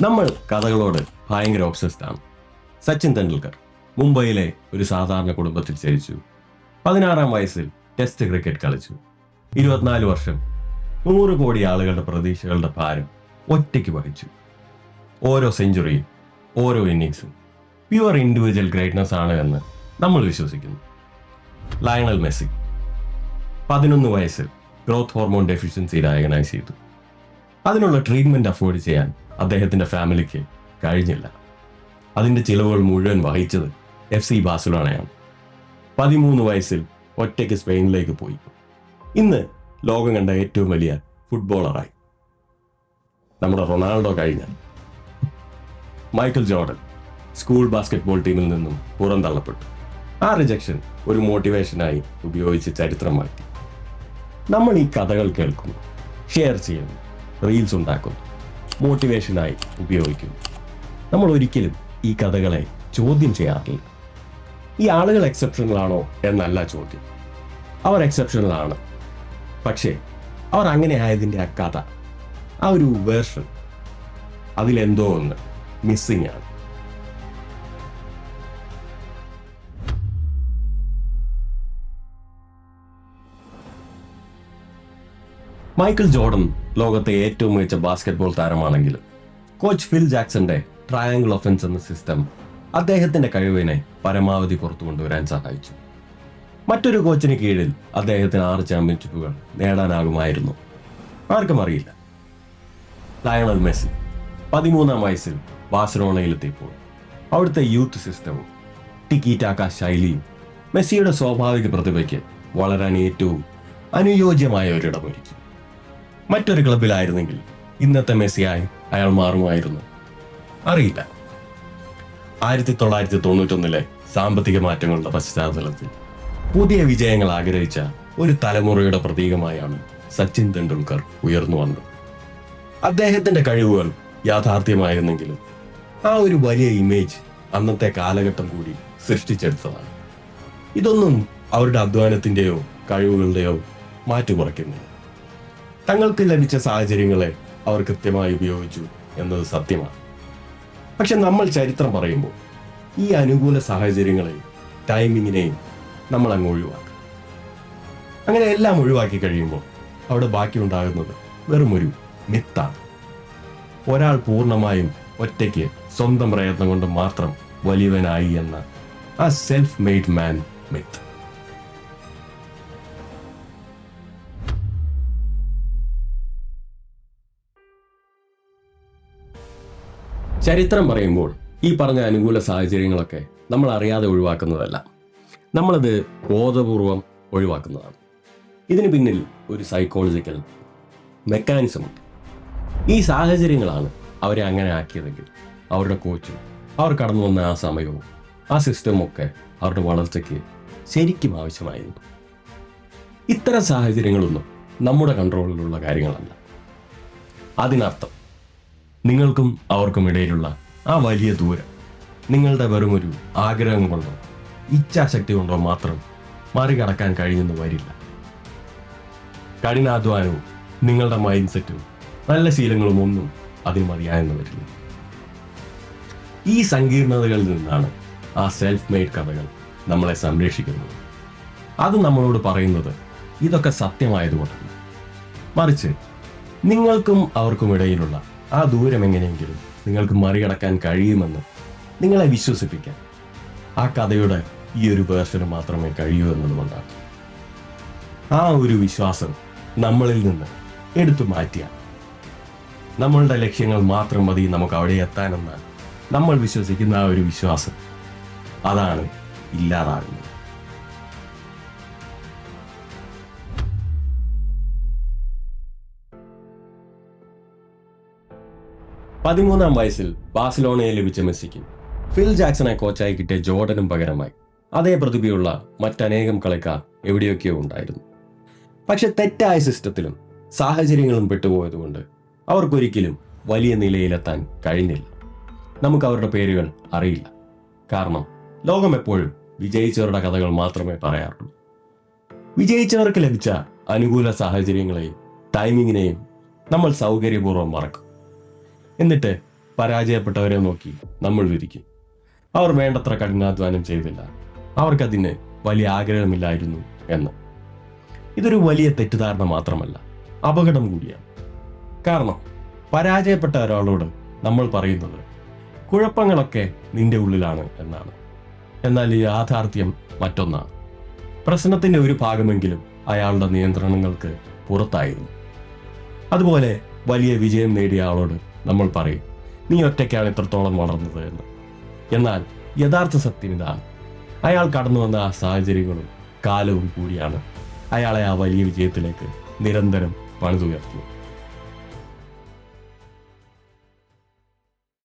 നമ്മൾ കഥകളോട് ഭയങ്കര ഒബ്സസ്ഡ് ആണ്. സച്ചിൻ തെണ്ടുൽക്കർ മുംബൈയിലെ ഒരു സാധാരണ കുടുംബത്തിൽ ജനിച്ചു. 16-ാം വയസ്സിൽ ടെസ്റ്റ് ക്രിക്കറ്റ് കളിച്ചു. 24 വർഷം 100 കോടി ആളുകളുടെ പ്രതീക്ഷകളുടെ ഭാരം ഒറ്റയ്ക്ക് വഹിച്ചു. ഓരോ സെഞ്ചുറിയും ഓരോ ഇന്നിങ്സും പ്യുവർ ഇൻഡിവിജ്വൽ ഗ്രേറ്റ്നസ് ആണ് എന്ന് നമ്മൾ വിശ്വസിക്കുന്നു. ലയണൽ മെസ്സി 11 വയസ്സിൽ ഗ്രോത്ത് ഹോർമോൺ ഡെഫിഷ്യൻസി ഡയഗ്നൈസ് ചെയ്തു. അതിനുള്ള ട്രീറ്റ്മെന്റ് അഫോർഡ് ചെയ്യാൻ അദ്ദേഹത്തിന്റെ ഫാമിലിക്ക് കഴിഞ്ഞില്ല. അതിന്റെ ചിലവുകൾ മുഴുവൻ വഹിച്ചത് FC ബാഴ്സലോണയാണ്. 13 വയസ്സിൽ ഒറ്റയ്ക്ക് സ്പെയിനിലേക്ക് പോയി. ഇന്ന് ലോകം കണ്ട ഏറ്റവും വലിയ ഫുട്ബോളറായി. നമ്മുടെ റൊണാൾഡോ കഴിഞ്ഞാൽ. മൈക്കൽ ജോർഡൻ സ്കൂൾ ബാസ്കറ്റ്ബോൾ ടീമിൽ നിന്നും പുറന്തള്ളപ്പെട്ടു. ആ റിജക്ഷൻ ഒരു മോട്ടിവേഷനായി ഉപയോഗിച്ച് ചരിത്രം മാറ്റി. നമ്മൾ ഈ കഥകൾ കേൾക്കുന്നു, ഷെയർ ചെയ്യുന്നു, റീൽസ് ഉണ്ടാക്കുന്നു, മോട്ടിവേഷനായി ഉപയോഗിക്കുന്നു. നമ്മൾ ഒരിക്കലും ഈ കഥകളെ ചോദ്യം ചെയ്യാറില്ല. ഈ ആളുകൾ എക്സെപ്ഷണൽ ആണോ എന്നല്ല ചോദ്യം. അവർ എക്സെപ്ഷണൽ ആണ്. പക്ഷേ അവർ അങ്ങനെ ആയതിൻ്റെ ആ കഥ, ആ ഒരു വേർഷൻ, അതിലെന്തോ ഒന്ന് മിസ്സിങ് ആണ്. മൈക്കിൾ ജോർഡൻ ലോകത്തെ ഏറ്റവും മികച്ച ബാസ്കറ്റ്ബോൾ താരമാണെങ്കിലും കോച്ച് ഫിൽ ജാക്സന്റെ ട്രയാങ്കിൾ ഒഫൻസ് എന്ന സിസ്റ്റം അദ്ദേഹത്തിന്റെ കഴിവിനെ പരമാവധി പുറത്തു കൊണ്ടുവരാൻ സഹായിച്ചു. മറ്റൊരു കോച്ചിന് കീഴിൽ അദ്ദേഹത്തിന് 6 ചാമ്പ്യൻഷിപ്പുകൾ നേടാനാകുമായിരുന്നു. ആർക്കും അറിയില്ല. ലയണൽ മെസ്സി 13-ാം വയസ്സിൽ ബാഴ്സലോണയിലെത്തിയപ്പോൾ അവിടുത്തെ യൂത്ത് സിസ്റ്റവും ടിക്കി ടാക്ക ശൈലിയും മെസ്സിയുടെ സ്വാഭാവിക പ്രതിഭയ്ക്ക് വളരാൻ ഏറ്റവും അനുയോജ്യമായ ഒരിടമൊരുക്കി. മറ്റൊരു ക്ലബിലായിരുന്നെങ്കിൽ ഇന്നത്തെ മെസ്സിയായി അയാൾ മാറുമായിരുന്നു. അറിയില്ല. 1991-ലെ സാമ്പത്തിക മാറ്റങ്ങളുടെ പശ്ചാത്തലത്തിൽ പുതിയ വിജയങ്ങൾ ആഗ്രഹിച്ച ഒരു തലമുറയുടെ പ്രതീകമായാണ് സച്ചിൻ തെണ്ടുൽക്കർ ഉയർന്നു വന്നത്. അദ്ദേഹത്തിന്റെ കഴിവുകൾ യാഥാർത്ഥ്യമായിരുന്നെങ്കിലും ആ ഒരു വലിയ ഇമേജ് അന്നത്തെ കാലഘട്ടം കൂടി സൃഷ്ടിച്ചെടുത്തതാണ്. ഇതൊന്നും അവരുടെ അധ്വാനത്തിന്റെയോ കഴിവുകളുടെയോ മാറ്റു കുറയ്ക്കുന്നില്ല. തങ്ങൾക്ക് ലഭിച്ച സാഹചര്യങ്ങളെ അവർ കൃത്യമായി ഉപയോഗിച്ചു എന്നത് സത്യമാണ്. പക്ഷെ നമ്മൾ ചരിത്രം പറയുമ്പോൾ ഈ അനുകൂല സാഹചര്യങ്ങളെയും ടൈമിങ്ങിനെയും നമ്മൾ അങ്ങ് ഒഴിവാക്കും. അങ്ങനെ എല്ലാം ഒഴിവാക്കി കഴിയുമ്പോൾ അവിടെ ബാക്കിയുണ്ടാകുന്നത് വെറുമൊരു മിത്താണ്. ഒരാൾ പൂർണ്ണമായും ഒറ്റയ്ക്ക് സ്വന്തം പ്രയത്നം കൊണ്ട് മാത്രം വലിയവനായി എന്ന ആ സെൽഫ് മെയ്ഡ് മാൻ മിത്ത്. ചരിത്രം പറയുമ്പോൾ ഈ പറഞ്ഞ അനുകൂല സാഹചര്യങ്ങളൊക്കെ നമ്മൾ അറിയാതെ ഒഴിവാക്കുന്നതല്ല, നമ്മളത് ബോധപൂർവം ഒഴിവാക്കുന്നതാണ്. ഇതിന് പിന്നിൽ ഒരു സൈക്കോളജിക്കൽ മെക്കാനിസം ഉണ്ട്. ഈ സാഹചര്യങ്ങളാണ് അവരെ അങ്ങനെ ആക്കിയതെങ്കിൽ അവരുടെ കോച്ചും അവർ കടന്നു വന്ന ആ സമയവും ആ സിസ്റ്റവും ഒക്കെ അവരുടെ വളർച്ചയ്ക്ക് ശരിക്കും ആവശ്യമായിരുന്നു. ഇത്തരം സാഹചര്യങ്ങളൊന്നും നമ്മുടെ കൺട്രോളിലുള്ള കാര്യങ്ങളല്ല. അതിനർത്ഥം നിങ്ങൾക്കും അവർക്കും ഇടയിലുള്ള ആ വലിയ ദൂരം നിങ്ങളുടെ വെറുമൊരു ആഗ്രഹം കൊണ്ടോ ഇച്ഛാശക്തി കൊണ്ടോ മാത്രം മറികടക്കാൻ കഴിയുന്നു വരില്ല. കഠിനാധ്വാനവും നിങ്ങളുടെ മൈൻഡ് സെറ്റും നല്ല ശീലങ്ങളും ഒന്നും അതിന് മതിയായെന്ന് വരില്ല. ഈ സങ്കീർണതകളിൽ നിന്നാണ് ആ സെൽഫ് മെയ്ഡ് കഥകൾ നമ്മളെ സംരക്ഷിക്കുന്നത്. അത് നമ്മളോട് പറയുന്നത് ഇതൊക്കെ സത്യമായതുകൊണ്ടാണ്. മറിച്ച് നിങ്ങൾക്കും അവർക്കും ഇടയിലുള്ള ആ ദൂരം എങ്ങനെയെങ്കിലും നിങ്ങൾക്ക് മറികടക്കാൻ കഴിയുമെന്ന് നിങ്ങളെ വിശ്വസിപ്പിക്കാൻ ആ കഥയുടെ ഈ ഒരു വേർഷന് മാത്രമേ കഴിയൂ എന്നതുകൊണ്ടാണ്. ആ ഒരു വിശ്വാസം നമ്മളിൽ നിന്ന് എടുത്തു മാറ്റിയാൽ നമ്മളുടെ ലക്ഷ്യങ്ങൾ മാത്രം മതി നമുക്ക് അവിടെ എത്താനെന്നാൽ നമ്മൾ വിശ്വസിക്കുന്ന ആ ഒരു വിശ്വാസം അതാണ് ഇല്ലാതാകുന്നത്. പതിമൂന്നാം വയസ്സിൽ ബാഴ്സലോണയെ ലഭിച്ച മെസ്സിക്ക് ഫിൽ ജാക്സനെ കോച്ചായി കിട്ടിയ ജോർഡനും പകരമായി അതേ പ്രതിഭയുള്ള മറ്റനേകം കളിക്കാർ എവിടെയൊക്കെയോ ഉണ്ടായിരുന്നു. പക്ഷെ തെറ്റായ സിസ്റ്റത്തിലും സാഹചര്യങ്ങളും പെട്ടുപോയതുകൊണ്ട് അവർക്കൊരിക്കലും വലിയ നിലയിലെത്താൻ കഴിഞ്ഞില്ല. നമുക്ക് അവരുടെ പേരുകൾ അറിയില്ല. കാരണം ലോകം എപ്പോഴും വിജയിച്ചവരുടെ കഥകൾ മാത്രമേ പറയാറുള്ളൂ. വിജയിച്ചവർക്ക് ലഭിച്ച അനുകൂല സാഹചര്യങ്ങളെയും ടൈമിങ്ങിനെയും നമ്മൾ സൗകര്യപൂർവ്വം മറക്കും. എന്നിട്ട് പരാജയപ്പെട്ടവരെ നോക്കി നമ്മൾ വിധിക്കും. അവർ വേണ്ടത്ര കഠിനാധ്വാനം ചെയ്തില്ല, അവർക്കതിന് വലിയ ആഗ്രഹമില്ലായിരുന്നു എന്ന്. ഇതൊരു വലിയ തെറ്റിദ്ധാരണ മാത്രമല്ല, അപകടം കൂടിയാണ്. കാരണം പരാജയപ്പെട്ട ഒരാളോട് നമ്മൾ പറയുന്നത് കുഴപ്പങ്ങളൊക്കെ നിന്റെ ഉള്ളിലാണ് എന്നാണ്. എന്നാൽ ഈ യാഥാർത്ഥ്യം മറ്റൊന്നാണ്. പ്രശ്നത്തിന്റെ ഒരു ഭാഗമെങ്കിലും അയാളുടെ നിയന്ത്രണങ്ങൾക്ക് പുറത്തായിരുന്നു. അതുപോലെ വലിയ വിജയം നേടിയ ആളോട് നമ്മൾ പറയും, നീ ഒറ്റയ്ക്കാണ് ഇത്രത്തോളം വളർന്നത് എന്ന്. എന്നാൽ യഥാർത്ഥ സത്യം ഇതാണ്: അയാൾ കടന്നു വന്ന ആ സാഹചര്യങ്ങളും കാലവും കൂടിയാണ് അയാളെ ആ വലിയ വിജയത്തിലേക്ക് നിരന്തരം പണിതുയർത്തിയത്.